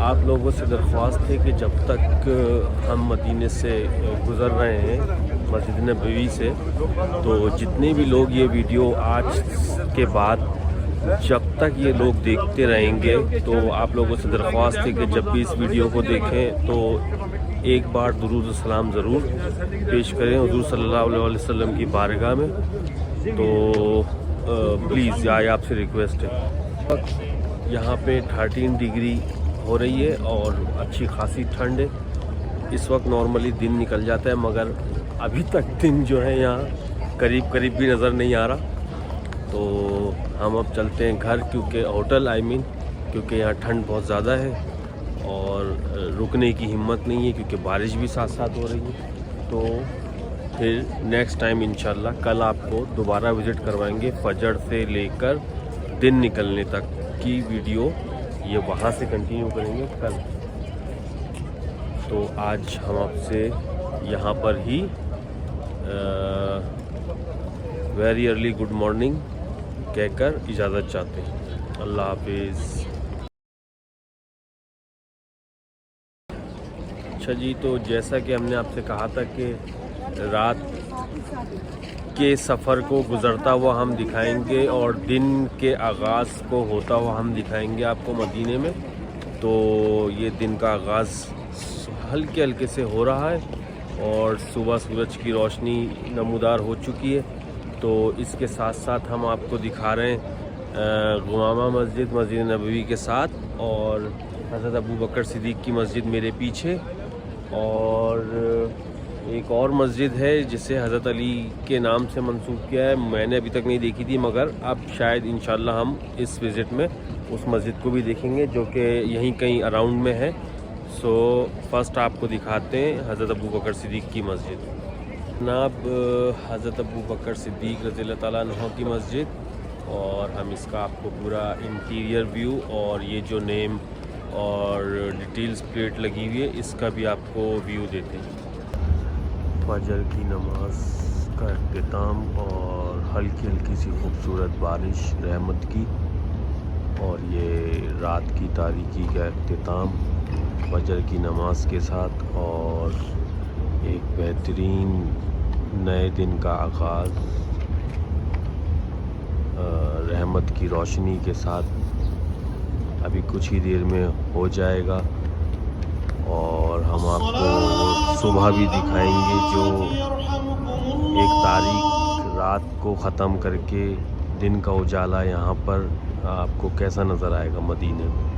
आप लोगों से दरख्वास्त है कि जब तक हम मदीने से गुज़र रहे हैं मस्जिद नबवी से, तो जितने भी लोग ये वीडियो आज के बाद जब तक ये लोग देखते रहेंगे, तो आप लोगों से दरख्वास्त है कि जब भी इस वीडियो को देखें तो एक बार दुरूद सलाम ज़रूर पेश करें हुज़ूर सल्लल्लाहु अलैहि वसल्लम की बारगाह में। तो प्लीज़ ये आपसे रिक्वेस्ट है। यहाँ पे 13 डिग्री हो रही है और अच्छी खासी ठंड है। इस वक्त नॉर्मली दिन निकल जाता है, मगर अभी तक दिन जो है यहाँ करीब करीब भी नज़र नहीं आ रहा। तो हम अब चलते हैं घर, क्योंकि होटल क्योंकि यहाँ ठंड बहुत ज़्यादा है और रुकने की हिम्मत नहीं है, क्योंकि बारिश भी साथ साथ हो रही है। तो फिर नेक्स्ट टाइम इंशाल्लाह कल आपको दोबारा विज़िट करवाएंगे। फजर से लेकर दिन निकलने तक की वीडियो ये वहाँ से कंटिन्यू करेंगे कल। तो आज हम आपसे यहाँ पर ही वेरी अर्ली गुड मॉर्निंग कहकर इजाज़त चाहते हैं। अल्लाह हाफिज़। अच्छा जी, तो जैसा कि हमने आपसे कहा था कि रात के सफ़र को गुज़रता हुआ हम दिखाएंगे और दिन के आगाज़ को होता हुआ हम दिखाएंगे आपको मदीने में। तो ये दिन का आगाज़ हल्के हल्के से हो रहा है और सुबह सूरज की रोशनी नमूदार हो चुकी है। तो इसके साथ साथ हम आपको दिखा रहे हैं गुमामा मस्जिद नबवी के साथ, और हज़रत अबू बकर सिद्दीक़ की मस्जिद मेरे पीछे, और एक और मस्जिद है जिसे हज़रत अली के नाम से मंसूब किया है। मैंने अभी तक नहीं देखी थी, मगर अब शायद इंशाल्लाह हम इस विज़िट में उस मस्जिद को भी देखेंगे जो कि यहीं कहीं अराउंड में है। सो फर्स्ट आपको दिखाते हैं हज़रत अबू बकर सिद्दीक़ की मस्जिद। जनाब हज़रत अबू बकर सिद्दीक़ रज़ियल्लाहु ताला अन्हु की मस्जिद, और हम इसका आपको पूरा इंटीरियर व्यू और ये जो नेम और डिटेल्स प्लेट लगी हुई है इसका भी आपको व्यू देते हैं। फजर की नमाज का इख्तिताम और हल्की हल्की सी खूबसूरत बारिश रहमत की, और ये रात की तारीकी का इख्तिताम फजर की नमाज के साथ, और एक बेहतरीन नए दिन का आगाज़ रहमत की रोशनी के साथ अभी कुछ ही देर में हो जाएगा। और हम आपको सुबह भी दिखाएंगे जो एक तारीख रात को ख़त्म करके दिन का उजाला यहाँ पर आपको कैसा नज़र आएगा मदीने में।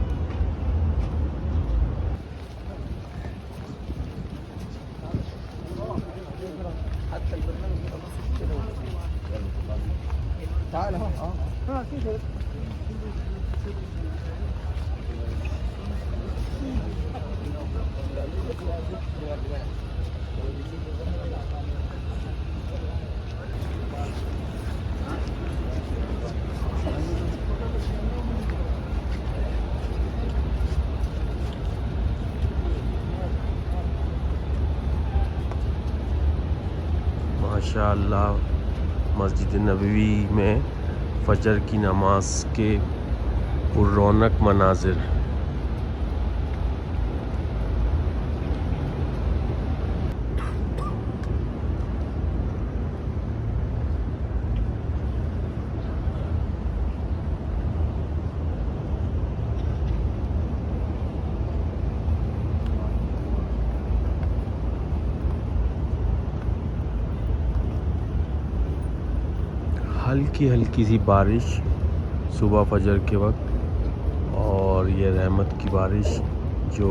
माशाअल्लाह मस्जिद नबवी में फ़जर की नमाज के पुररौनक मनाजिर। हल्की हल्की सी बारिश सुबह फजर के वक्त, और ये रहमत की बारिश जो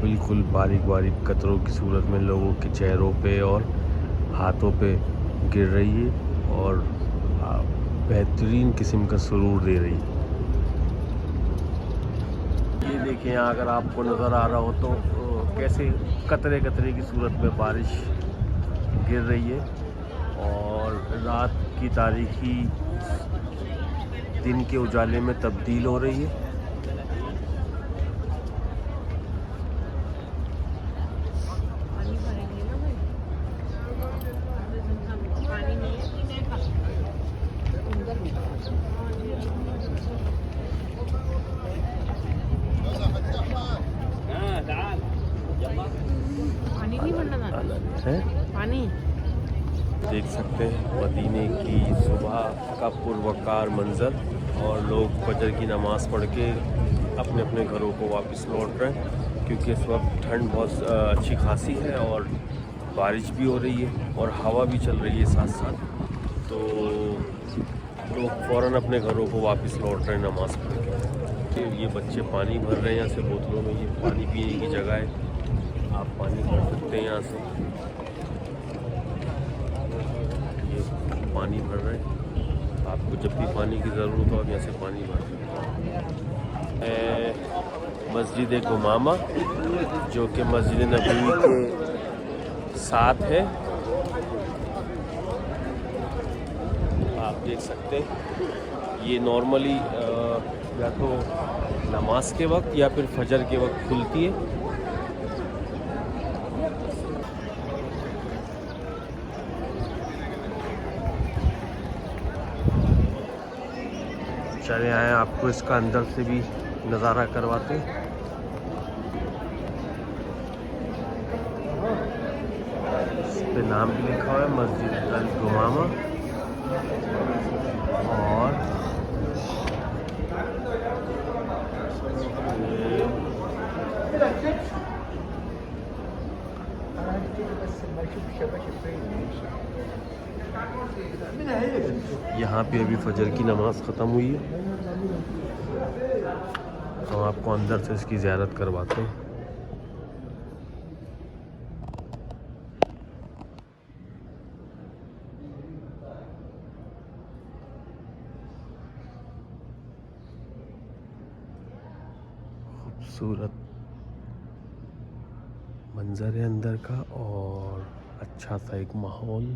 बिल्कुल बारीक बारीक कतरों की सूरत में लोगों के चेहरों पे और हाथों पे गिर रही है और बेहतरीन किस्म का सुरूर दे रही है। ये देखिए यहाँ अगर आपको नज़र आ रहा हो तो कैसे कतरे कतरे की सूरत में बारिश गिर रही है, और रात की तारीकी दिन के उजाले में तब्दील हो रही है। देख सकते हैं मदीने की सुबह का पुरवकार मंज़र, और लोग फजर की नमाज़ पढ़ के अपने अपने घरों को वापस लौट रहे हैं, क्योंकि इस वक्त ठंड बहुत अच्छी खासी है और बारिश भी हो रही है और हवा भी चल रही है साथ साथ। तो लोग फ़ौरन अपने घरों को वापस लौट रहे हैं नमाज़ पढ़ के। ये बच्चे पानी भर रहे हैं यहाँ से बोतलों में, ये पानी पीने की जगह है, आप पानी भर सकते हैं यहाँ से। ये पानी भर रहे हैं, आपको जब भी पानी की ज़रूरत हो आप यहाँ से पानी भर सकते हैं। मस्जिद गुमामा जो कि मस्जिद नबवी के साथ है, आप देख सकते हैं। ये नॉर्मली या तो नमाज के वक्त या फिर फजर के वक्त खुलती है। चले आए आपको इसका अंदर से भी नज़ारा करवाते हैं। इस पे नाम भी लिखा हुआ है मस्जिद अल गुमामा। और यहाँ पे अभी फजर की नमाज़ ख़त्म हुई है, हम आपको अंदर से इसकी ज़ियारत करवाते हैं। खूबसूरत मंजर है अंदर का और अच्छा सा एक माहौल।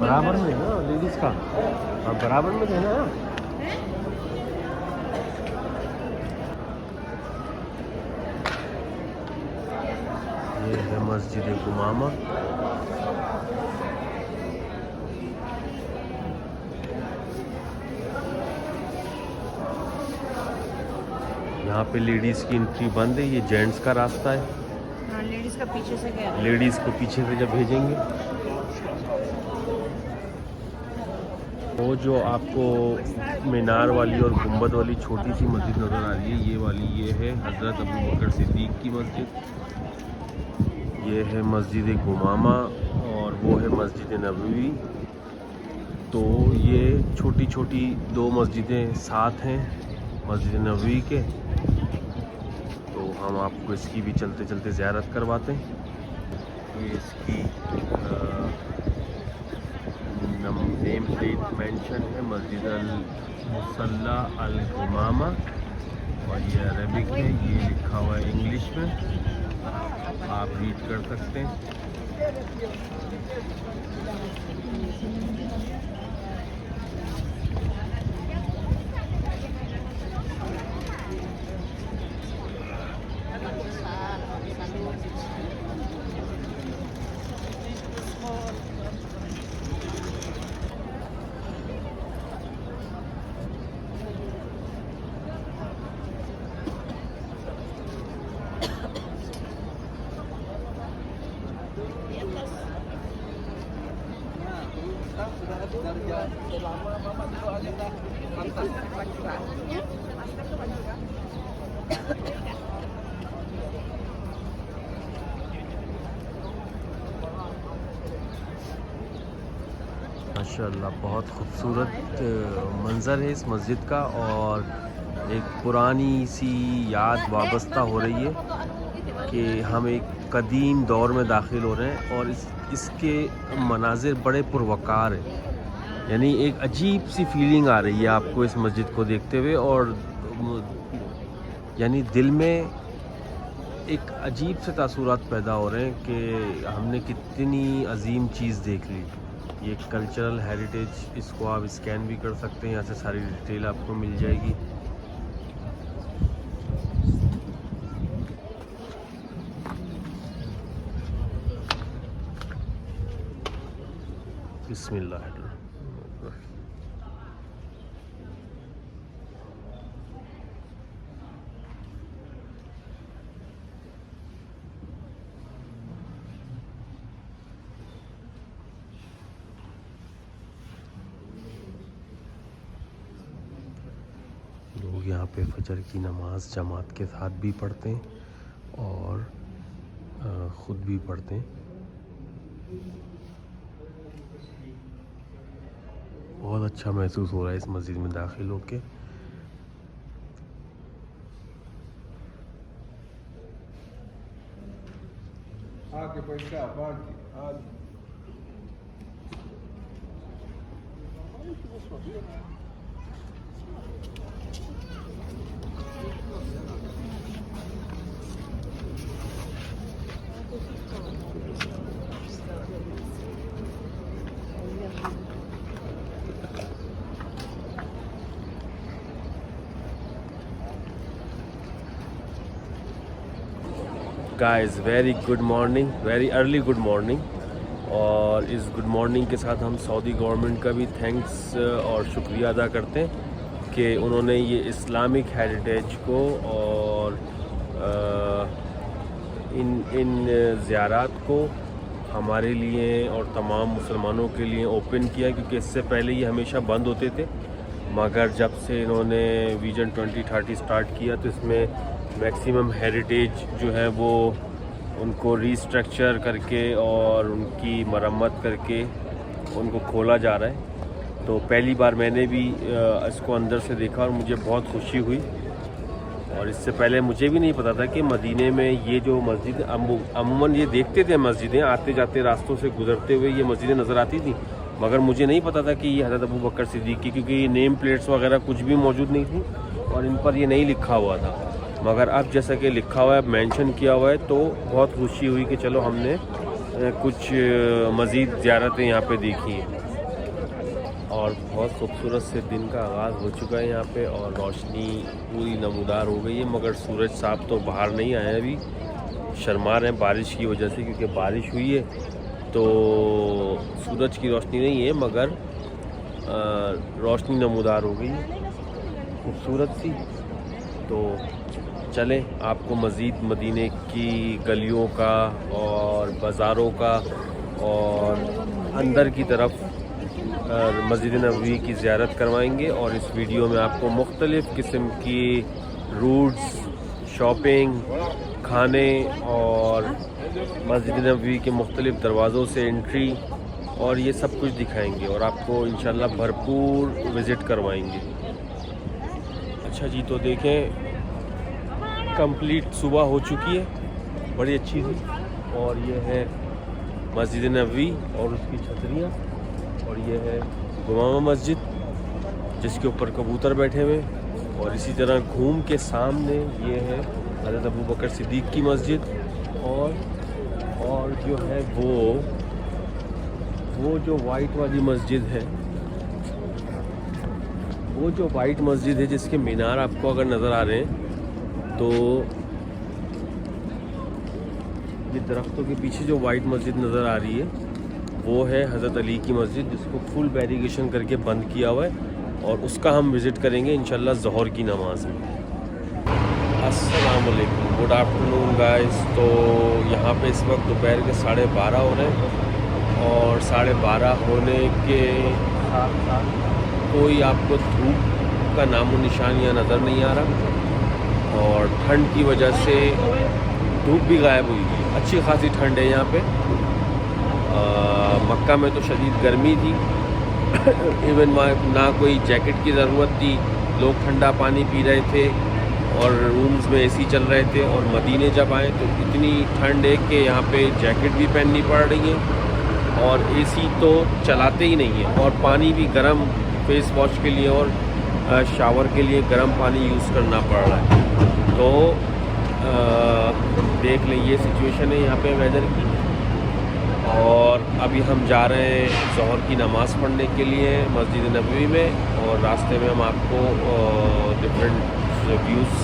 बराबर में ना लेडीज का, अब बराबर में देना। ये है मस्जिद गुमामा। यहाँ पे लेडीज़ की एंट्री बंद है, ये जेंट्स का रास्ता है। हाँ, लेडीज़ का पीछे से गया। लेडीज़ को पीछे से जब भेजेंगे, वो जो आपको मीनार वाली और गुंबद वाली छोटी सी मस्जिद नज़र आ रही है, ये वाली ये है हज़रत अबू बकर सिद्दीक़ की मस्जिद। ये है मस्जिद गुमामा और वो है मस्जिद नबवी। तो ये छोटी छोटी दो मस्जिदें साथ हैं मस्जिद नबवी के। तो हम आपको इसकी भी चलते चलते ज़ियारत करवाते हैं। ये इसकी नेम प्लेट मेंशन है मस्जिद अल मुसल्ला अल गुमामा, और ये अरबिक है, ये लिखा हुआ है इंग्लिश में, आप रीड कर सकते हैं। माशाअल्लाह बहुत खूबसूरत मंज़र है इस मस्जिद का, और एक पुरानी सी याद वाबस्ता हो रही है कि हम एक कदीम दौर में दाखिल हो रहे हैं, और इसके मनाजिर बड़े पुरवकार हैं। यानी एक अजीब सी फीलिंग आ रही है आपको इस मस्जिद को देखते हुए, और यानी दिल में एक अजीब से तासुरात पैदा हो रहे हैं कि हमने कितनी अजीम चीज़ देख ली। ये कल्चरल हेरिटेज, इसको आप स्कैन भी कर सकते हैं, यहाँ से सारी डिटेल आपको मिल जाएगी। बिस्मिल्लाह। लोग यहाँ पे फजर की नमाज जमात के साथ भी पढ़ते हैं और ख़ुद भी पढ़ते हैं। बहुत अच्छा महसूस हो रहा है इस मस्जिद में दाखिल होके। Guys very good morning, very early good morning. और इस गुड मॉर्निंग के साथ हम सऊदी गवर्नमेंट का भी थैंक्स और शुक्रिया अदा करते हैं कि उन्होंने ये इस्लामिक हेरिटेज को और इन ज़ियारात को हमारे लिए और तमाम मुसलमानों के लिए ओपन किया, क्योंकि इससे पहले ये हमेशा बंद होते थे। मगर जब से इन्होंने विजन 2030 स्टार्ट किया तो इसमें मैक्सिमम हेरिटेज जो है वो उनको रीस्ट्रक्चर करके और उनकी मरम्मत करके उनको खोला जा रहा है। तो पहली बार मैंने भी इसको अंदर से देखा और मुझे बहुत खुशी हुई। और इससे पहले मुझे भी नहीं पता था कि मदीने में ये जो मस्जिद अमूमन ये देखते थे मस्जिदें आते जाते रास्तों से गुजरते हुए ये मस्जिदें नज़र आती थी, मगर मुझे नहीं पता था कि ये हज़रत अबू बकर सिद्दीक़ की, क्योंकि ये नेम प्लेट्स वगैरह कुछ भी मौजूद नहीं थी और इन पर ये नहीं लिखा हुआ था। मगर अब जैसा कि लिखा हुआ है, मेंशन किया हुआ है, तो बहुत खुशी हुई कि चलो हमने कुछ मज़ीद ज़ियारतें यहाँ पे देखी हैं। और बहुत खूबसूरत से दिन का आगाज़ हो चुका है यहाँ पे और रोशनी पूरी नमूदार हो गई है। मगर सूरज साहब तो बाहर नहीं आए अभी, शर्मा रहे हैं बारिश की वजह से, क्योंकि बारिश हुई है तो सूरज की रोशनी नहीं है, मगर रोशनी नमूदार हो गई है खूबसूरत सी। तो चलें आपको मज़ीद मदीने की गलियों का और बाज़ारों का और अंदर की तरफ मस्जिद नबवी की ज़ियारत करवाएंगे। और इस वीडियो में आपको मुख्तलिफ़ किस्म की रूट्स, शॉपिंग, खाने और मस्जिद नबवी के मुख्तलिफ़ दरवाज़ों से एंट्री और ये सब कुछ दिखाएंगे और आपको इंशाल्लाह भरपूर विज़िट करवाएंगे। अच्छा जी, तो देखें कंप्लीट सुबह हो चुकी है, बड़ी अच्छी थी। और ये है मस्जिद नबवी और उसकी छतरियाँ, और ये है गुमामा मस्जिद जिसके ऊपर कबूतर बैठे हुए। और इसी तरह घूम के सामने ये है हज़रत अबू बकर सिद्दीक़ की मस्जिद। और जो है वो जो वाइट वाली मस्जिद है, वो जो वाइट मस्जिद है जिसके मीनार आपको अगर नज़र आ रहे हैं, तो ये दरख्तों के पीछे जो वाइट मस्जिद नज़र आ रही है वो है हज़रत अली की मस्जिद, जिसको फुल बैरिगेशन करके बंद किया हुआ है और उसका हम विज़िट करेंगे इंशाल्लाह ज़ोहर की नमाज में। अस्सलाम वालेकुम, गुड आफ्टरनून गाइस। तो यहाँ पे इस वक्त दोपहर के 12:30 हो रहे हैं और 12:30 होने के साथ साथ कोई आपको धूप का नामो निशान यहाँ नज़र नहीं आ रहा और ठंड की वजह से धूप भी गायब हुई है। अच्छी खासी ठंड है यहाँ पे। मक्का में तो शदीद गर्मी थी इवन ना कोई जैकेट की ज़रूरत थी, लोग ठंडा पानी पी रहे थे और रूम्स में एसी चल रहे थे। और मदीने जब आए तो इतनी ठंड है कि यहाँ पे जैकेट भी पहननी पड़ रही है और एसी तो चलाते ही नहीं है और पानी भी गर्म, फेस वॉश के लिए और शावर के लिए गर्म पानी यूज़ करना पड़ रहा है। तो देख लें ये सिचुएशन है यहाँ पे वेदर की। और अभी हम जा रहे हैं ज़ोहर की नमाज़ पढ़ने के लिए मस्जिद नबवी में और रास्ते में हम आपको डिफरेंट व्यूज़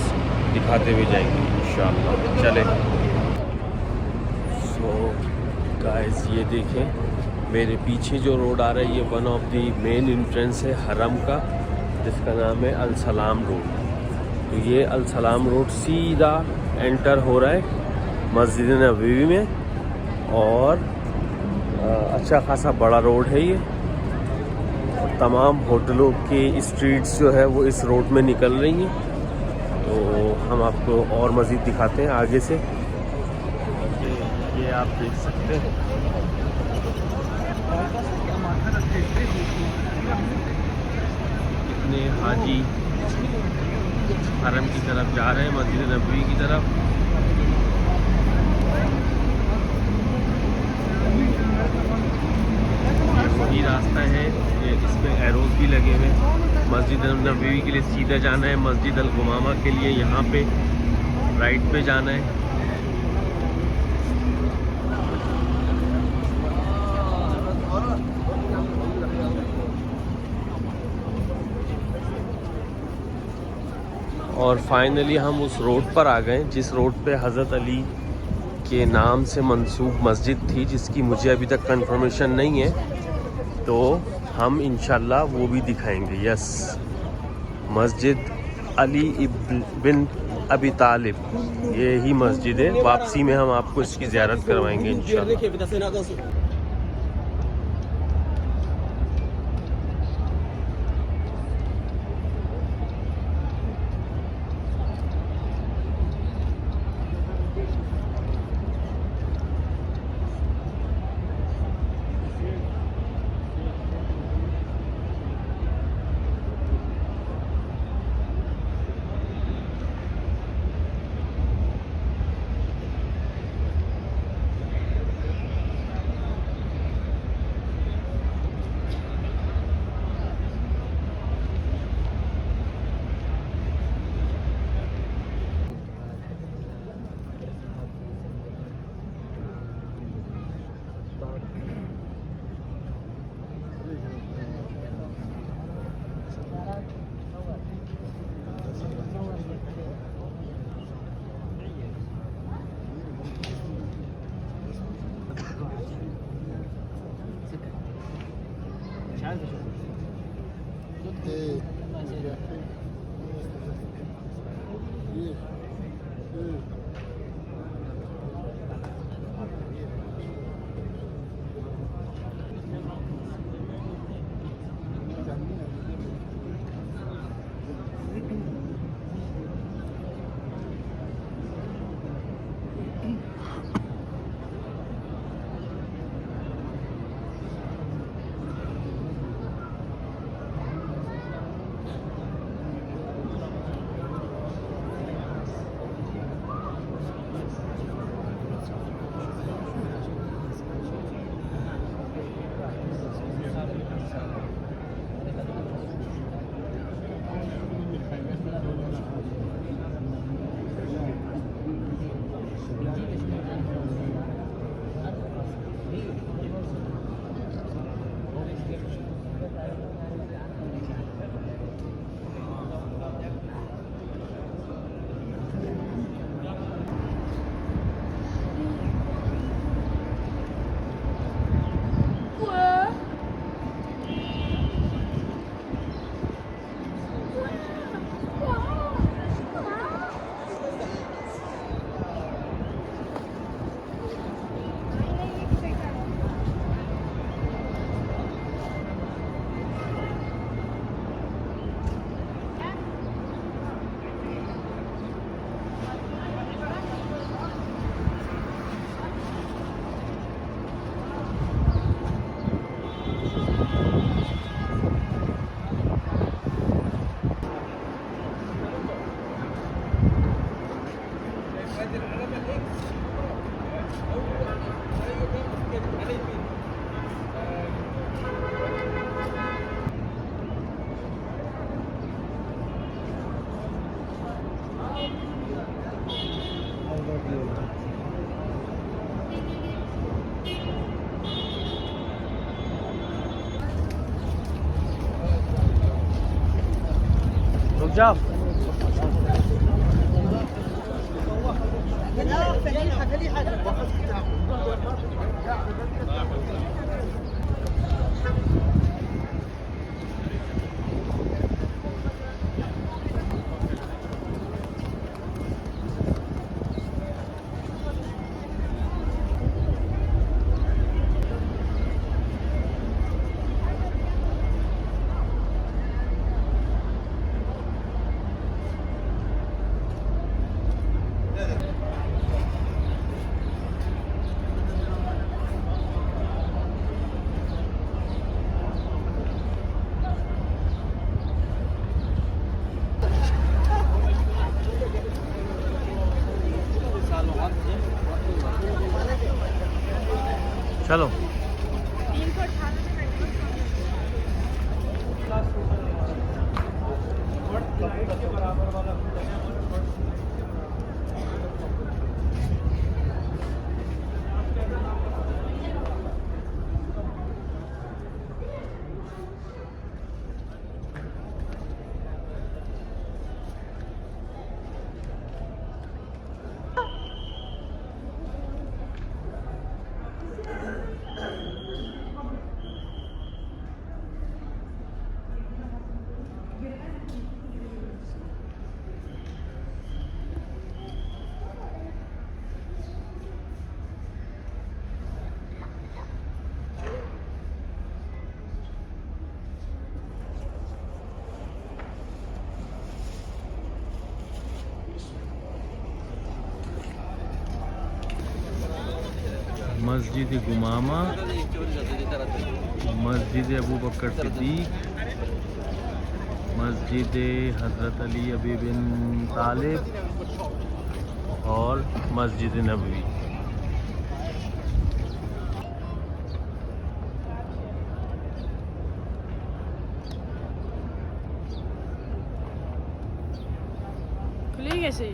दिखाते हुए जाएंगे इंशाअल्लाह। चलें। सो गाइस ये देखें मेरे पीछे जो रोड आ रहा है ये one of the main entrance है हरम का, जिसका नाम है अल सलाम रोड। तो ये अल सलाम रोड सीधा एंटर हो रहा है मस्जिद नबवी में, और अच्छा खासा बड़ा रोड है ये। और तमाम होटलों के स्ट्रीट्स जो है वो इस रोड में निकल रही हैं। तो हम आपको और मज़ीद दिखाते हैं आगे से। ये आप देख सकते हैं कितने हाजी हरम की तरफ जा रहे हैं, मस्जिद नबवी की तरफ। ये वही रास्ता है, ये इसमें एरोज भी लगे हुए हैं। मस्जिद नबवी के लिए सीधा जाना है, मस्जिद अल गुमामा के लिए यहाँ पे राइट पे जाना है। और फाइनली हम उस रोड पर आ गए जिस रोड पे हज़रत अली के नाम से मंसूब मस्जिद थी, जिसकी मुझे अभी तक कंफर्मेशन नहीं है। तो हम इंशाल्लाह वो भी दिखाएंगे। यस, मस्जिद अली बिन अबी तालिब, ये ही मस्जिद है। वापसी में हम आपको इसकी ज़ियारत करवाएंगे इंशाल्लाह। रुक जाओ। चलो मस्जिद गुमामा, मस्जिद अबू बकर सिद्दीक, मस्जिद हज़रत अली अबी बिन तालिब और मस्जिद नबवी। खुली कैसे?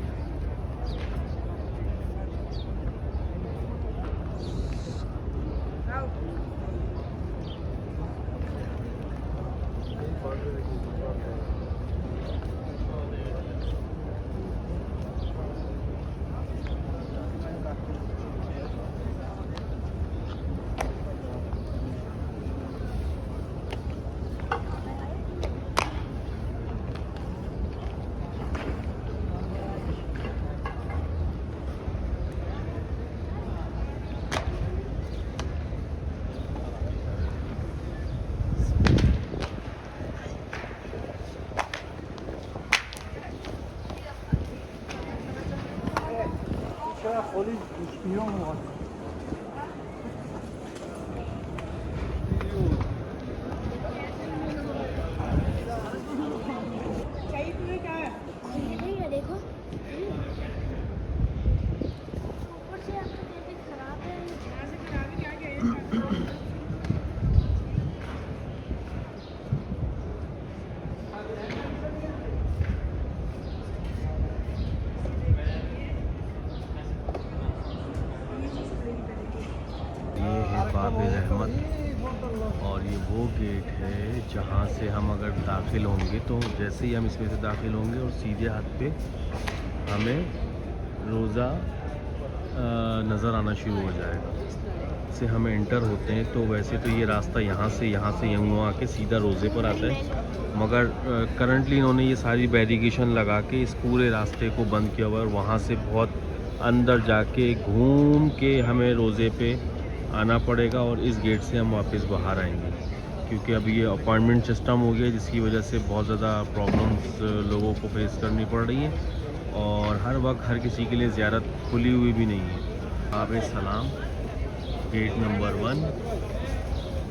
देखो ऊपर से आपका तबीयत खराब है। ये है बाबे रहमत और ये वो गेट है जहाँ से हम अगर दाखिल होंगे तो जैसे ही हम इसमें से दाखिल होंगे और सीधे हाथ पे हमें रोज़ा नज़र आना शुरू हो जाएगा। से हम एंटर होते हैं तो वैसे तो ये रास्ता यहाँ से यूँ आके सीधा रोज़े पर आता है, मगर करंटली इन्होंने ये सारी बैरिकेशन लगा के इस पूरे रास्ते को बंद किया हुआ है और वहाँ से बहुत अंदर जाके घूम के हमें रोज़े पे आना पड़ेगा और इस गेट से हम वापस बाहर आएंगे, क्योंकि अभी ये अपॉइंटमेंट सिस्टम हो गया जिसकी वजह से बहुत ज़्यादा प्रॉब्लम्स लोगों को फेस करनी पड़ रही है और हर वक्त हर किसी के लिए ज़ियारत खुली हुई भी नहीं है। बाबे सलाम गेट नंबर 1,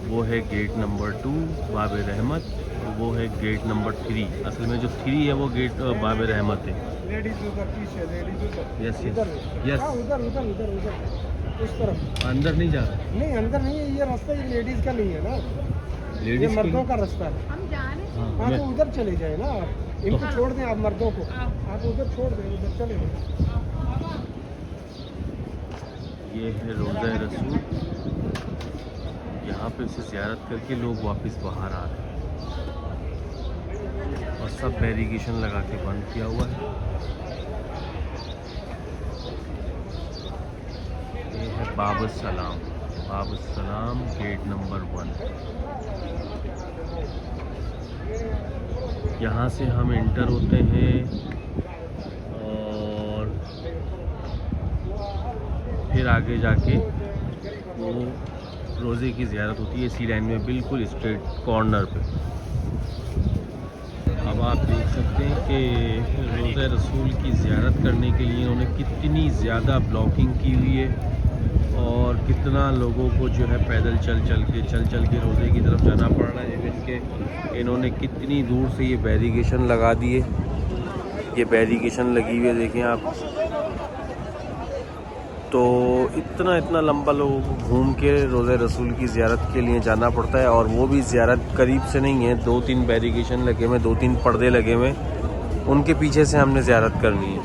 वो है गेट नंबर 2 बाबे रहमत, और वो है गेट नंबर 3। असल में जो 3 है वो गेट बाबे रहमत है। लेडीज उधर पीछे, लेडीज उधर। यस यस उधर यस। हाँ, उधर उधर उधर उधर उस तरफ। अंदर नहीं जा रहा, नहीं अंदर नहीं है, ये रास्ता ये लेडीज का नहीं है ना, ये लेडीज़ मर्दों का रास्ता है। हम जा रहे हैं। हाँ तो उधर चले जाए ना आप, इनको तो- छोड़ दें आप मर्दों को, आप उधर छोड़ दें, उधर चले जाए। ये है रोज़ा रसूल, यहाँ पे इसे ज़ियारत करके लोग वापस बाहर आ रहे हैं और सब बैरिकेशन लगा के बंद किया हुआ है। ये है बाबुस्सलाम, बाबुस्सलाम गेट नंबर 1। यहाँ से हम एंटर होते हैं और फिर आगे जाके वो रोज़े की ज़ियारत होती है इसी लाइन में बिल्कुल स्ट्रेट कॉर्नर पे। अब आप देख सकते हैं कि रोज़ा रसूल की ज़ियारत करने के लिए इन्होंने कितनी ज़्यादा ब्लॉकिंग की हुई है और कितना लोगों को जो है पैदल चल चल के रोज़े की तरफ जाना पड़ रहा है। इवन के इन्होंने कितनी दूर से ये बैरिकेशन लगा दिए, ये बैरिकेशन लगी हुई है देखें आप। तो इतना लंबा लोगों को घूम के रोज़े रसूल की ज़ियारत के लिए जाना पड़ता है, और वो भी ज़ियारत करीब से नहीं है, 2-3 बैरिकेशन लगे हुए, 2-3 पर्दे लगे हुए, उनके पीछे से हमने ज़ियारत करनी है।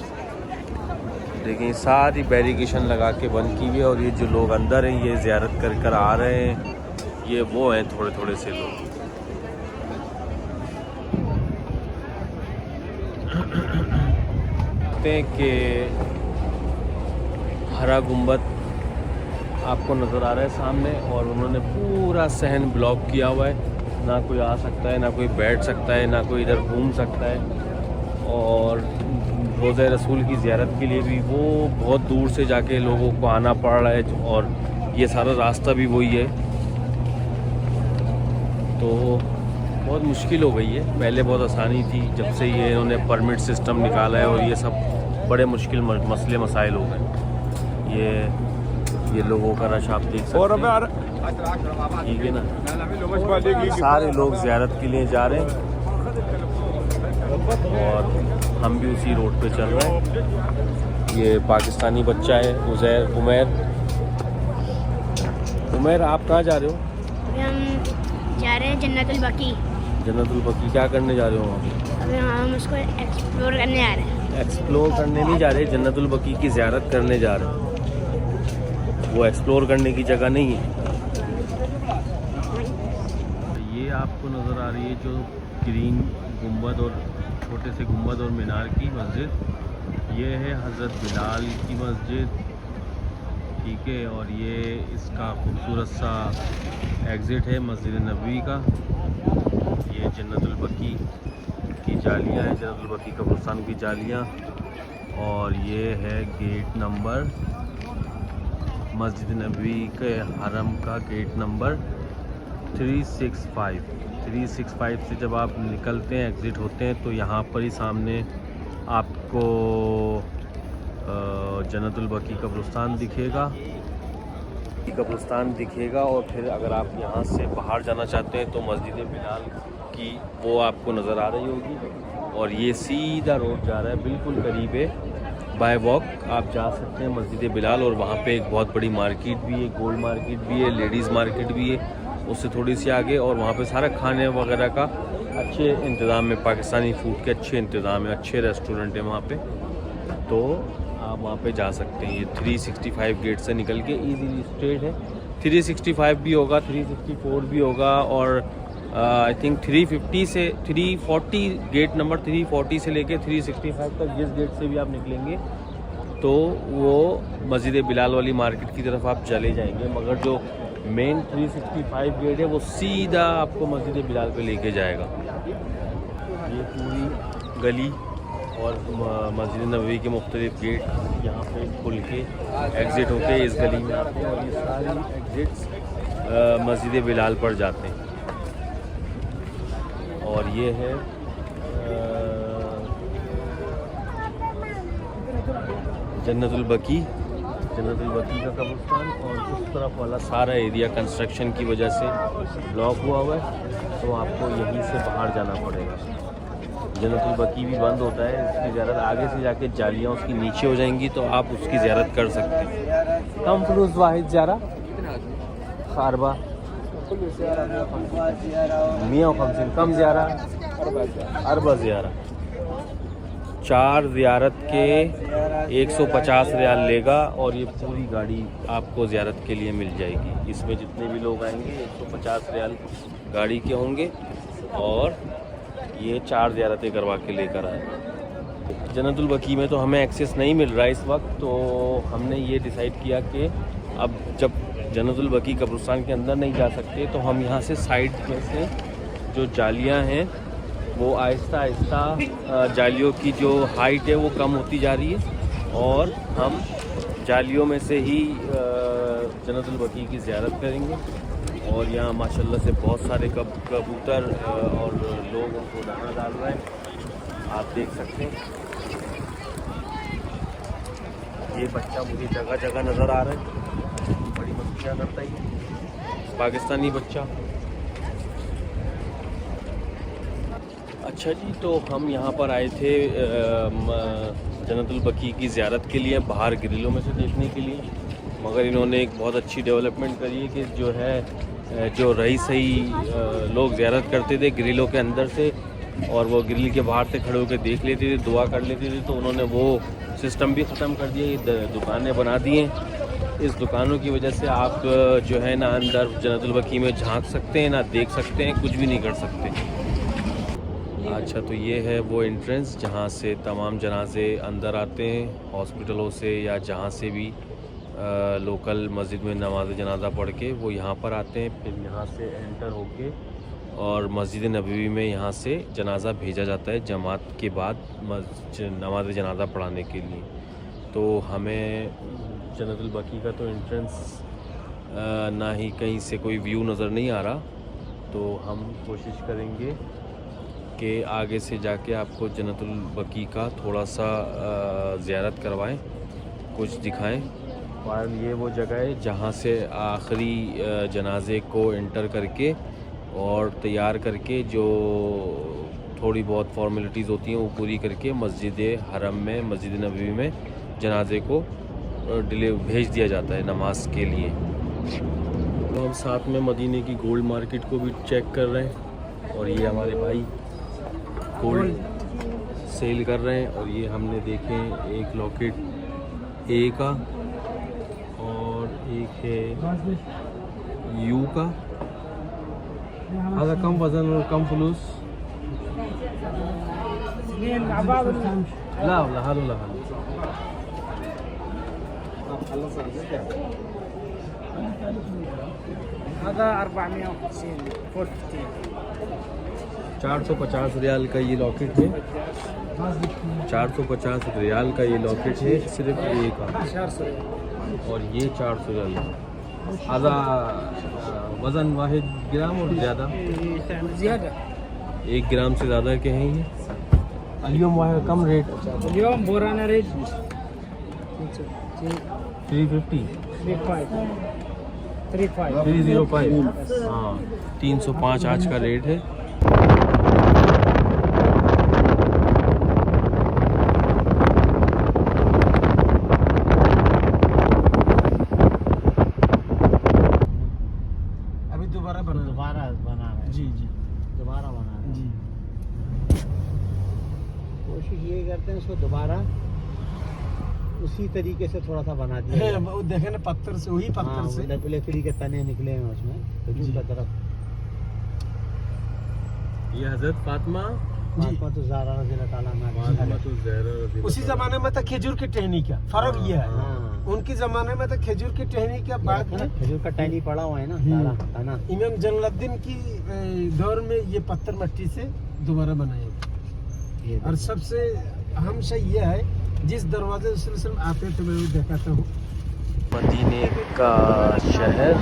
देखिए सारी बैरिकेशन लगा के बंद की हुई है, और ये जो लोग अंदर हैं ये ज़ियारत कर आ रहे हैं, ये वो हैं थोड़े से लोग। कि हरा गुंबद आपको नज़र आ रहा है सामने, और उन्होंने पूरा सहन ब्लॉक किया हुआ है, ना कोई आ सकता है, ना कोई बैठ सकता है, ना कोई इधर घूम सकता है। और रोज़े रसूल की ज़ियारत के लिए भी वो बहुत दूर से जाके लोगों को आना पड़ रहा है, और ये सारा रास्ता भी वही है, तो बहुत मुश्किल हो गई है। पहले बहुत आसानी थी, जब से ये इन्होंने परमिट सिस्टम निकाला है, और ये सब बड़े मुश्किल मसले मसाइल हो गए। ये लोगों का रश आप देख सकते हैं, ठीक है ना। सारे लोग ज़ियारत के लिए जा रहे हैं, और हम भी उसी रोड पे चल रहे हैं। ये पाकिस्तानी बच्चा है उमैर, आप कहाँ जा रहे हो? अभी हम जा रहे हैं जन्नतुल बकी। जन्नतुल बकी क्या करने जा रहे हो वहाँ पे? अभी हम उसको एक्सप्लोर करने जा रहे हैं। एक्सप्लोर करने नहीं जा रहे, जन्नतुल बकी की ज़ियारत करने जा रहे हैं। वो एक्सप्लोर करने की जगह नहीं है। ये आपको नज़र आ रही है जो ग्रीन गुंबद और छोटे से गुंबद और मीनार की मस्जिद, ये है हज़रत बिलाल की मस्जिद, ठीक है। और ये इसका खूबसूरत सा एग्ज़िट है मस्जिद नबवी का। ये जन्नतुल बकी की जालियाँ हैं, जन्नतुल बकी कब्रिस्तान की जालियाँ, और ये है गेट नंबर मस्जिद नबवी के हरम का गेट नंबर 365 से जब आप निकलते हैं, एग्ज़िट होते हैं, तो यहाँ पर ही सामने आपको जन्नतुल बकी कब्रिस्तान दिखेगा। और फिर अगर आप यहाँ से बाहर जाना चाहते हैं तो मस्जिद बिलाल की वो आपको नज़र आ रही होगी, और ये सीधा रोड जा रहा है, बिल्कुल करीब है, बाय वॉक आप जा सकते हैं मस्जिद बिलाल। और वहाँ पे एक बहुत बड़ी मार्केट भी है, गोल्ड मार्केट भी है, लेडीज़ मार्केट भी है, उससे थोड़ी सी आगे, और वहाँ पे सारा खाने वगैरह का अच्छे इंतज़ाम है, पाकिस्तानी फूड के अच्छे इंतज़ाम है, अच्छे रेस्टोरेंट है वहाँ पे, तो आप वहाँ पे जा सकते हैं। ये 365 गेट से निकल के इजीली स्ट्रेट है, 365 भी होगा, 364 भी होगा, और आई थिंक 340 गेट नंबर 340 से लेके 365 तक जिस गेट से भी आप निकलेंगे तो वो मस्जिद बिलाल वाली मार्केट की तरफ आप चले जाएंगे, मगर जो मेन 365 गेट है वो सीधा आपको मस्जिद बिलाल पे लेके जाएगा। ये पूरी गली और मस्जिद नबवी के मुख्तलिफ गेट यहाँ पे खुल के एग्ज़िट होके इस गली में आते हैं, और ये सारी एग्ज़िट्स मस्जिद बिलाल पर जाते हैं। और ये है जन्नतुल बकी का कब्रिस्तान, और उस तरफ वाला सारा एरिया कंस्ट्रक्शन की वजह से ब्लॉक हुआ है, तो आपको यहीं से बाहर जाना पड़ेगा। जन्नतुल बकी भी बंद होता है, इसकी ज़ियारत आगे से जाके जालियाँ उसकी नीचे हो जाएंगी, तो आप उसकी ज़ियारत कर सकते हैं। कम फलूस वाहिद ज़ियारा खारबा 150 कम ज़ियारा अरबा ज़ियारा 4 ज़ियारत के 150 रियाल लेगा, और ये पूरी गाड़ी आपको ज़ियारत के लिए मिल जाएगी। इसमें जितने भी लोग आएंगे 150 रियाल गाड़ी के होंगे, और ये 4 ज़ियारतें करवा के लेकर आए। जन्नतुल बकी में तो हमें एक्सेस नहीं मिल रहा है इस वक्त, तो हमने ये डिसाइड किया कि अब जब जन्नतुल बकी कब्रिस्तान के अंदर नहीं जा सकते, तो हम यहाँ से साइड में से जो जालियाँ हैं वो आहिस्ता आहिस्ता जालियों की जो हाइट है वो कम होती जा रही है, और हम जालियों में से ही जन्नतुल बकी की ज़ियारत करेंगे। और यहाँ माशाल्लाह से बहुत सारे कबूतर और लोग उनको दाना डाल रहे हैं, आप देख सकते हैं। ये बच्चा मुझे जगह जगह नज़र आ रहा है, बड़ी मस्तियाँ करता है पाकिस्तानी बच्चा। अच्छा जी, तो हम यहाँ पर आए थे जन्नतुल बकी की ज़ियारत के लिए बाहर ग्रिलों में से देखने के लिए, मगर इन्होंने एक बहुत अच्छी डेवलपमेंट करी है कि जो है जो रही सही लोग ज़ियारत करते थे ग्रिलों के अंदर से, और वो ग्रिल के बाहर से खड़े होकर देख लेते थे, दुआ कर लेते थे, तो उन्होंने वो सिस्टम भी ख़त्म कर दिया। ये दुकानें बना दी हैं। इस दुकानों की वजह से आप जो है ना अंदर जन्नतुल बकी में झांक सकते हैं, ना देख सकते हैं, कुछ भी नहीं कर सकते। अच्छा, तो ये है वो एंट्रेंस जहाँ से तमाम जनाजे अंदर आते हैं हॉस्पिटलों से या जहाँ से भी लोकल मस्जिद में नमाज जनाजा पढ़ के वो यहाँ पर आते हैं। फिर यहाँ से एंटर होके और मस्जिद नबवी में यहाँ से जनाजा भेजा जाता है जमात के बाद नमाज जनाजा पढ़ाने के लिए। तो हमें जन्नतुल बकी का तो एंट्रेंस ना ही कहीं से कोई व्यू नज़र नहीं आ रहा, तो हम कोशिश करेंगे कि आगे से जाके आपको जन्नतुल बकी का थोड़ा सा ज़ियारत करवाएं, कुछ दिखाएं। और ये वो जगह है जहाँ से आखिरी जनाजे को एंटर करके और तैयार करके जो थोड़ी बहुत फॉर्मेलिटीज़ होती हैं वो पूरी करके मस्जिद हरम में, मस्जिद नबवी में जनाजे को भेज दिया जाता है नमाज के लिए। तो हम साथ में मदीने की गोल्ड मार्केट को भी चेक कर रहे हैं, और ये हमारे भाई गोल्ड सेल कर रहे हैं। और ये हमने देखे एक लॉकेट ए का और एक है यू का, ज़्यादा कम वज़न और कम फलूस। ला ला हालो ला हालो 450 रियाल का ये लॉकेट है। 450 रियाल का ये लॉकेट है सिर्फ ए का, और ये 400 रियाल का। आधा वज़न वाहिद ग्राम और ज़्यादा, 1 ग्राम से ज़्यादा के हैं ये। अलियम वाहिद कम रेट, बोराना रेट 350 305 हाँ 305 आज का रेट है। अभी दोबारा बना है जी दोबारा बना है जी। कोशिश ये करते हैं उसको दोबारा उसी तरीके से थोड़ा सा बना दिया। वो देखे ना पत्थर से, वही पत्थर से लकड़ी के तने निकले हैं उसमें, खजूर का तरफ। ये हजरत फातिमा तो ज़हरा रज़ियल्लाहु ताला अन्हा, उसी जमाने में तो खजूर की टहनी का फर्क ये है। उनके जमाने में तो खजूर की टहनी का बात है, खजूर का टहनी पड़ा हुआ है ना सारा। इमाम जलालुद्दीन की दौर में ये पत्थर मट्टी से दोबारा बनाया। और सबसे अहम शय ये है, जिस दरवाजे से आते थे मैं वो दिखाता हूँ। मदीने का शहर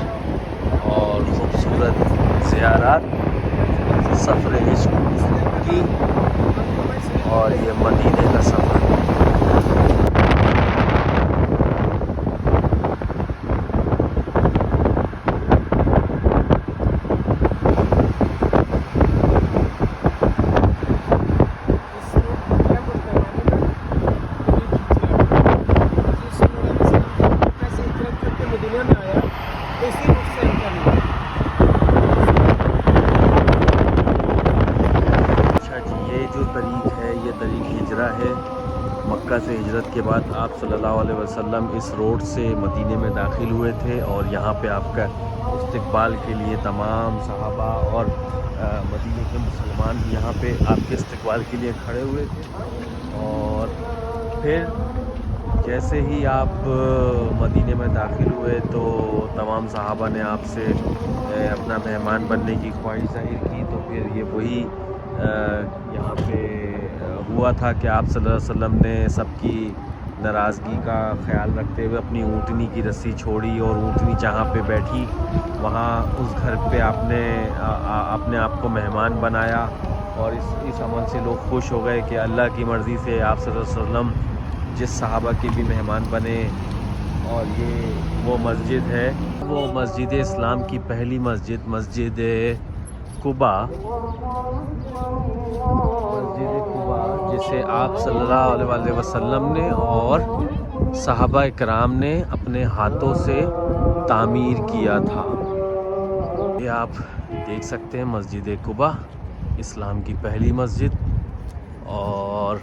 और खूबसूरत ज़ियारत, सफ़र इश्क की, और ये मदीने का सफ़र। मक्का से हिजरत के बाद आप सल्लल्लाहु अलैहि वसल्लम इस रोड से मदीने में दाखिल हुए थे, और यहाँ पे आपका इस्तकबाल के लिए तमाम सहाबा और मदीने के मुसलमान भी यहाँ पे आपके इस्तकबाल के लिए खड़े हुए थे। और फिर जैसे ही आप मदीने में दाखिल हुए तो तमाम सहाबा ने आपसे अपना मेहमान बनने की ख्वाहिश ज़ाहिर की। तो फिर ये वही यहाँ पे हुआ था कि आप सल्लल्लाहु अलैहि वसल्लम ने सबकी नाराज़गी का ख्याल रखते हुए अपनी ऊँटनी की रस्सी छोड़ी, और ऊँटनी जहाँ पे बैठी वहाँ उस घर पे आपने अपने आप को मेहमान बनाया। और इस अमल से लोग खुश हो गए कि अल्लाह की मर्ज़ी से आप सल्लल्लाहु अलैहि वसल्लम जिस सहाबा के भी मेहमान बने। और ये वो मस्जिद है, वो मस्जिद इस्लाम की पहली मस्जिद, मस्जिद कुबा, मस्जिद कुबा जिसे आप सल्लल्लाहु अलैहि वसल्लम ने और सहाबा इकराम ने अपने हाथों से तामीर किया था। ये आप देख सकते हैं मस्जिद कुबा, इस्लाम की पहली मस्जिद, और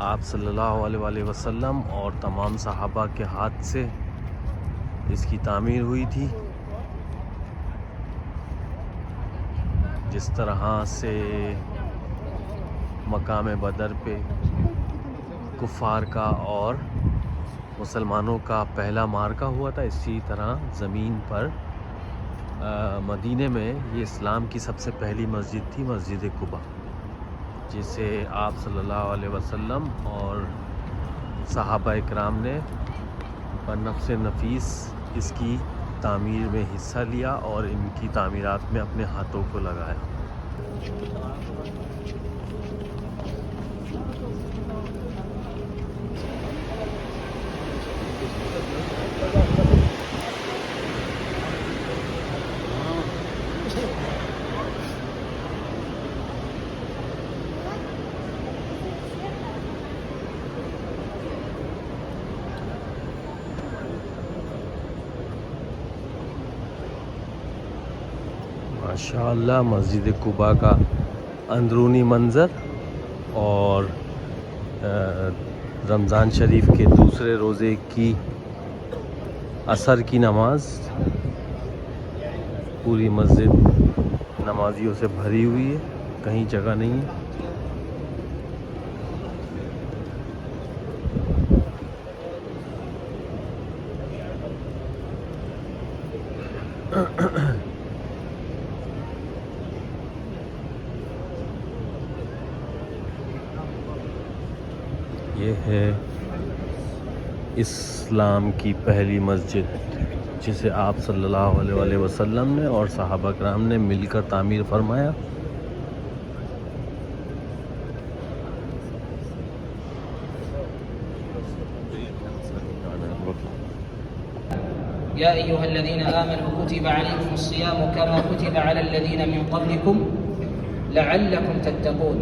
आप सल्लल्लाहु अलैहि वसल्लम और तमाम सहाबा के हाथ से इसकी तामीर हुई थी। जिस तरह से मकाम बदर पे कुफ़ार का और मुसलमानों का पहला मार्का हुआ था, इसी तरह ज़मीन पर मदीने में ये इस्लाम की सबसे पहली मस्जिद थी, मस्जिद कुबा, जिसे आप सल्लल्लाहु अलैहि वसल्लम और सहाबा इकराम ने बन्नफ्स नफीस इसकी तामीर में हिस्सा लिया और इनकी तामीरात में अपने हाथों को लगाया। माशाअल्लाह मस्जिद कुबा का अंदरूनी मंज़र और रमज़ान शरीफ के दूसरे रोज़े की असर की नमाज़, पूरी मस्जिद नमाजियों से भरी हुई है, कहीं जगह नहीं है। ये है इस्लाम की पहली मस्जिद जिसे आप सल्लल्लाहु अलैहि वसल्लम ने और सहाबा कराम ने मिलकर तामीर फरमाया। या अय्युहल्लज़ीना आमनू कुतिबा अलैकुमुस्सियामु कमा कुतिबा अलल्लज़ीना मिन क़ब्लिकुम लअल्लकुम तत्तक़ून।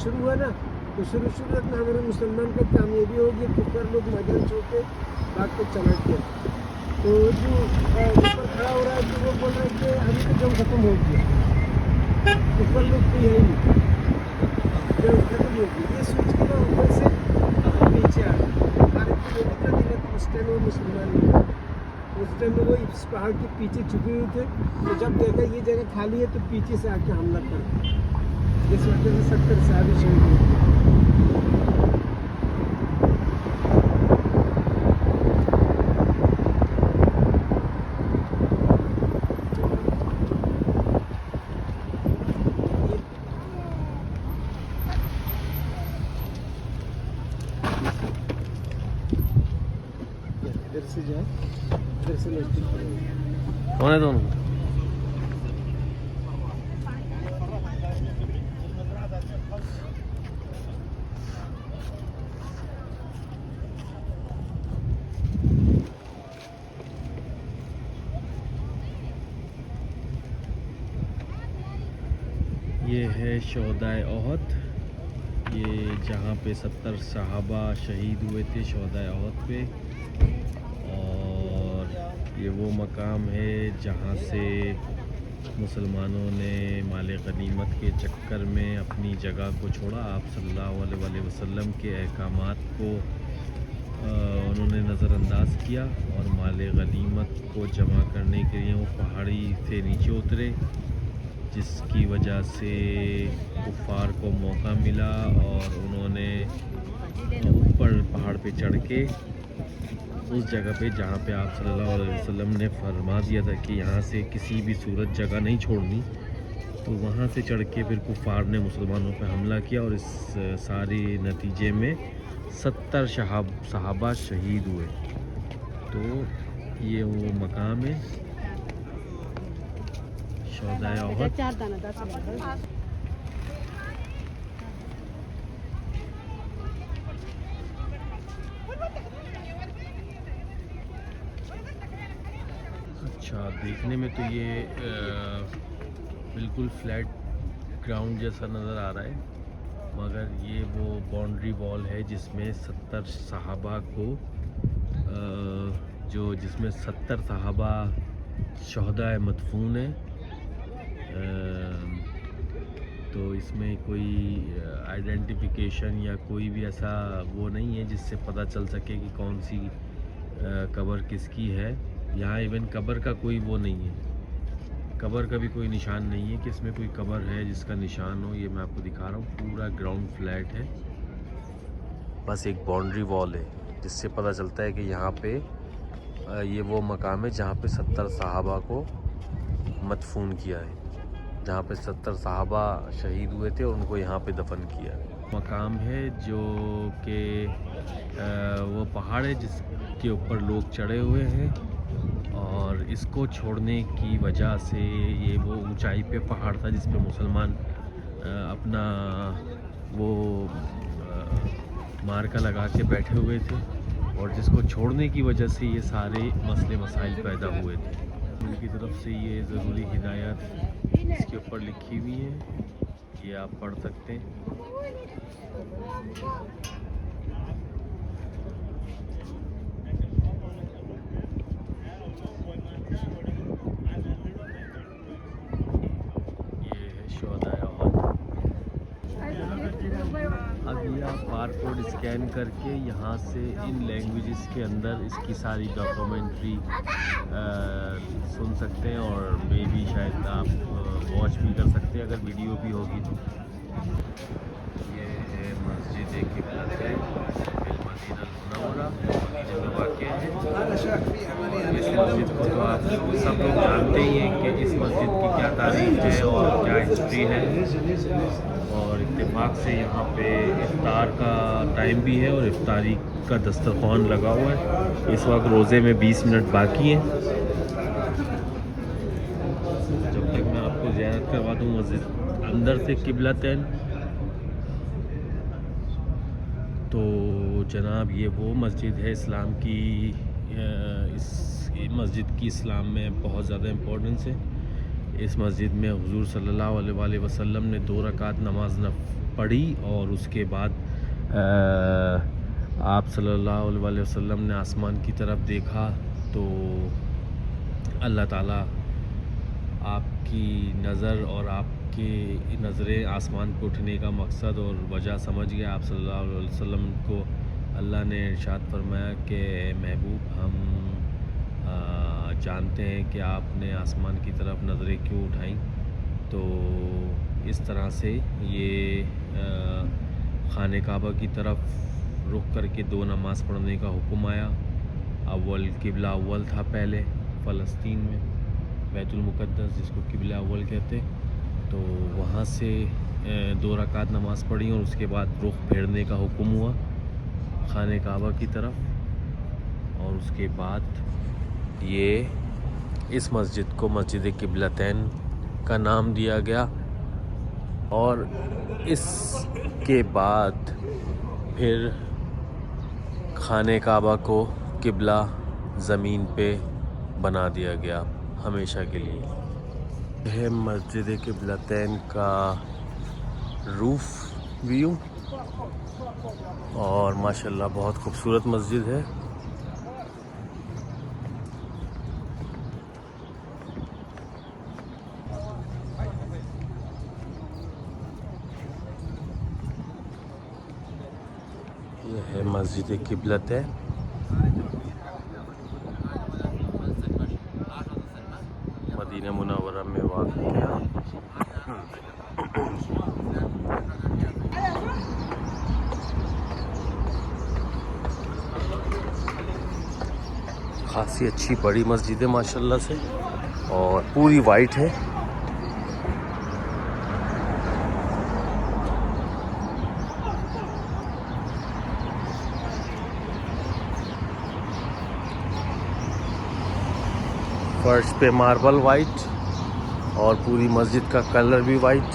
शुरू हुआ ना तो शुरू में हमारे मुसलमान का कामयाबी होगी, कुकर लोग मैदान छोड़ के भाग के चले गए। तो जो ऊपर खड़ा हो रहा है तो वो बोल रहे हैं कि अभी तो जंग खत्म हो गया, कुकर लोग तो यही नहीं, जंग खत्म हो गई। ये सोच के ना ऊपर से नीचे आ गए। हमारे उस टाइम वो मुसलमान उस टाइम में वो इस पहाड़ के पीछे छुपे हुए थे, तो जब देखा ये जगह खाली है तो पीछे से आके हमला कर दिया। इस वजह से 70 साहब शहीद हुए। इधर से जाए, इधर से नजदीक कौन है दोनों? ये है शोहदाए ओहद, ये जहाँ पे 70 सहाबा शहीद हुए थे शोहदाए ओहद पे, और ये वो मकाम है जहाँ से मुसलमानों ने माले गनीमत के चक्कर में अपनी जगह को छोड़ा। आप सल्लल्लाहु अलैहि वसल्लम के अहकामात को उन्होंने नज़रअंदाज किया और माले गनीमत को जमा करने के लिए वो पहाड़ी से नीचे उतरे जिसकी वजह से कुफ़ार को मौका मिला और उन्होंने ऊपर पहाड़ पे चढ़ के उस जगह पे जहाँ पे आप सल्लल्लाहु अलैहि वसल्लम ने फरमा दिया था कि यहाँ से किसी भी सूरत जगह नहीं छोड़नी, तो वहाँ से चढ़ के फिर कुफ़ार ने मुसलमानों पे हमला किया और इस सारे नतीजे में 70 सहाबा शहीद हुए। तो ये वो मकाम है शोहदाए उहद। अच्छा, देखने में तो ये बिल्कुल फ्लैट ग्राउंड जैसा नज़र आ रहा है, मगर ये वो बाउंड्री वॉल है जिसमें 70 सहाबा को जिसमें 70 सहाबा शोहदाए मदफून है। तो इसमें कोई आइडेंटिफिकेशन या कोई भी ऐसा वो नहीं है जिससे पता चल सके कि कौन सी कब्र किसकी है। यहाँ इवन कब्र का कोई वो नहीं है, कब्र का भी कोई निशान नहीं है कि इसमें कोई कब्र है जिसका निशान हो। ये मैं आपको दिखा रहा हूँ, पूरा ग्राउंड फ्लैट है, बस एक बाउंड्री वॉल है जिससे पता चलता है कि यहाँ पे ये वो मकाम है जहाँ पे 70 सहाबा को मदफून किया है, जहाँ पे 70 सहाबा शहीद हुए थे और उनको यहाँ पे दफन किया है। मकाम है जो कि वो पहाड़ है जिसके ऊपर लोग चढ़े हुए हैं और इसको छोड़ने की वजह से ये वो ऊंचाई पे पहाड़ था जिस पे मुसलमान अपना वो मार्का लगा के बैठे हुए थे और जिसको छोड़ने की वजह से ये सारे मसले मसाइल पैदा हुए थे। उनकी तरफ से ये ज़रूरी हिदायत इसके ऊपर लिखी हुई है, ये आप पढ़ सकते हैं। अब ये आप बार कोड स्कैन करके यहाँ से इन लैंग्वेजेस के अंदर इसकी सारी डॉक्यूमेंट्री सुन सकते हैं और मे भी शायद आप वॉच भी कर सकते हैं अगर वीडियो भी होगी तो। ये है मस्जिद क़िबलतैन मदीना मुनव्वरा में वाक़या है। इस मस्जिद को तो आप सब लोग जानते ही हैं कि इस मस्जिद की क्या तारीख़ है और क्या हिस्ट्री है। और इत्तेफाक से यहाँ पे इफ्तार का टाइम भी है और इफ्तारी का दस्तरखान लगा हुआ है। इस वक्त रोज़े में 20 मिनट बाकी हैं। जब तक मैं आपको ज़ियारत करवा दूँ मस्जिद अंदर से क़िबलतैन, तो जनाब ये वो मस्जिद है इस्लाम की। इस मस्जिद की इस्लाम में बहुत ज़्यादा इम्पोर्टेंस है। इस मस्जिद में हुज़ूर सल्लल्लाहु अलैहि वसल्लम ने 2 रकात नमाज पढ़ी और उसके बाद आप सल्लल्लाहु अलैहि वसल्लम ने आसमान की तरफ देखा तो अल्लाह ताला आपकी नज़र और आपकी नज़रें आसमान पे उठने का मकसद और वजह समझ गया। आप सल्लल्लाहु अलैहि वसल्लम को अल्लाह ने इरशाद फरमाया कि महबूब हम जानते हैं कि आपने आसमान की तरफ नज़रें क्यों उठाई। तो इस तरह से ये खाने काबा की तरफ रुख करके 2 नमाज़ पढ़ने का हुक्म आया। अव्वल किबला अव्वल था पहले फ़लस्तीन में, बैतुल मुक़द्दस जिसको किबला अव्वल कहते, तो वहाँ से 2 रकात नमाज़ पढ़ी और उसके बाद रुख फेरने का हुक्म हुआ खाने काबा की तरफ। और उसके बाद ये इस मस्जिद को मस्जिद क़िबलतैन का नाम दिया गया और इसके बाद फिर खाने काबा को किबला ज़मीन पे बना दिया गया हमेशा के लिए। यह मस्जिद क़िबलतैन का रूफ़ व्यू और माशाल्लाह बहुत खूबसूरत मस्जिद है। यह है मस्जिद क़िबलतैन। मदीना मुनव्वरा में वाक़ खासी अच्छी बड़ी मस्जिद है माशाल्लाह से, और पूरी वाइट है। फर्श पे मार्बल वाइट और पूरी मस्जिद का कलर भी वाइट।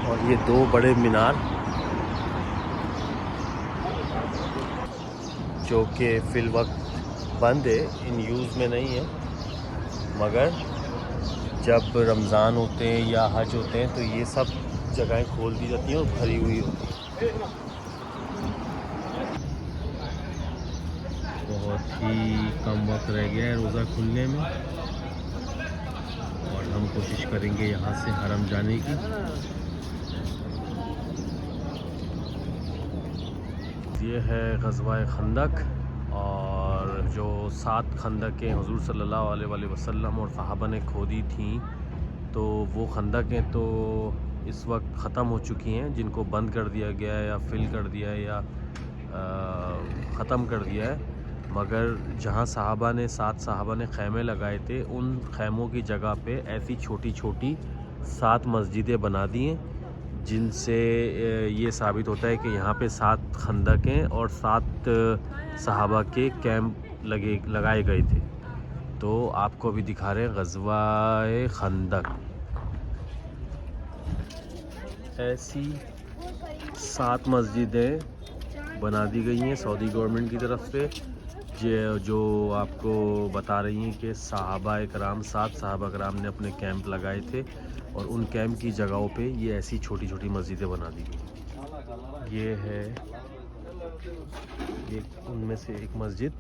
और ये दो बड़े मीनार जो कि फिल वक्त बंद है, इन यूज़ में नहीं है, मगर जब रमज़ान होते हैं या हज होते हैं तो ये सब जगहें खोल दी जाती हैं और भरी हुई होती है। बहुत ही कम वक्त रह गया है रोज़ा खुलने में, और हम कोशिश करेंगे यहाँ से हरम जाने की। ये है ग़ज़वा-ए खंदक, और जो 7 खंदकें हुज़ूर सल्लल्लाहु अलैहि वसल्लम और सहाबा ने खोदी थी, तो वो खंदकें तो इस वक्त ख़त्म हो चुकी हैं, जिनको बंद कर दिया गया है या फिल कर दिया है या ख़त्म कर दिया है। मगर जहाँ सहाबा ने 7 सहाबा ने ख़ैमे लगाए थे, उन ख़ैमों की जगह पे ऐसी छोटी छोटी 7 मस्जिदें बना दी हैं, जिनसे ये साबित होता है कि यहाँ पे 7 खंदकें और 7 सहाबा के कैंप लगाए गए थे। तो आपको अभी दिखा रहे हैं ग़ज़वा-ए खंदक। ऐसी 7 मस्जिदें बना दी गई हैं सऊदी गवर्नमेंट की तरफ से, जो आपको बता रही हैं कि सहाबा कराम 7 सहाबा कराम ने अपने कैंप लगाए थे, और उन कैंप की जगहों पे ये ऐसी छोटी छोटी मस्जिदें बना दी गई। ये है उनमें से एक मस्जिद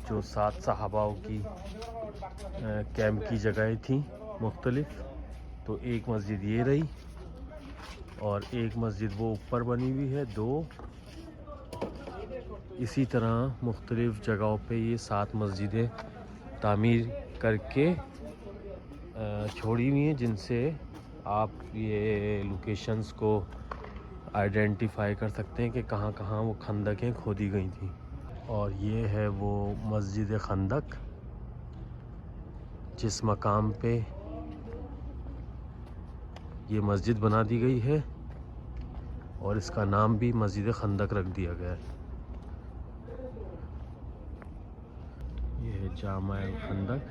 जो 7 सहाबाओं की कैंप की जगहें थी मुख्तलिफ। तो एक मस्जिद ये रही, और एक मस्जिद वो ऊपर बनी हुई है 2। इसी तरह मुख्तलिफ जगहों पे ये 7 मस्जिदें तामीर करके छोड़ी हुई हैं, जिनसे आप ये लोकेशंस को आइडेंटिफाई कर सकते हैं कि कहाँ कहाँ वो खंदकें खोदी गई थी। और ये है वो मस्जिद खंदक, जिस मकाम पे ये मस्जिद बना दी गई है, और इसका नाम भी मस्जिद खंदक रख दिया गया है। ये है जामा-ए खंदक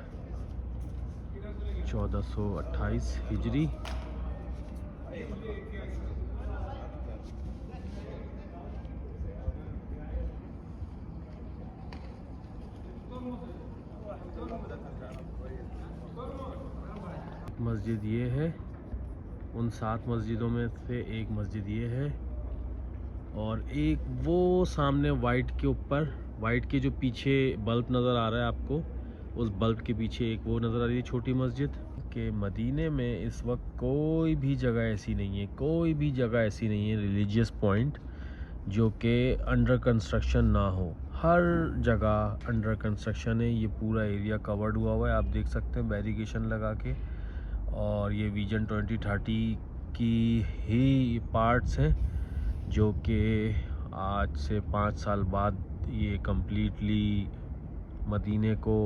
1428 हिजरी। मस्जिद ये है, उन 7 मस्जिदों में से एक मस्जिद ये है, और एक वो सामने वाइट के ऊपर, वाइट के जो पीछे बल्ब नज़र आ रहा है आपको, उस बल्ब के पीछे एक वो नज़र आ रही है छोटी मस्जिद। के मदीने में इस वक्त कोई भी जगह ऐसी नहीं है, कोई भी जगह ऐसी नहीं है रिलीजियस पॉइंट जो कि अंडर कंस्ट्रक्शन ना हो। हर जगह अंडर कंस्ट्रक्शन है। ये पूरा एरिया कवर्ड हुआ है, आप देख सकते हैं बैरिकेशन लगा के। और ये विजन 2030 की ही पार्ट्स हैं, जो कि आज से 5 साल बाद ये कम्प्लीटली मदीने को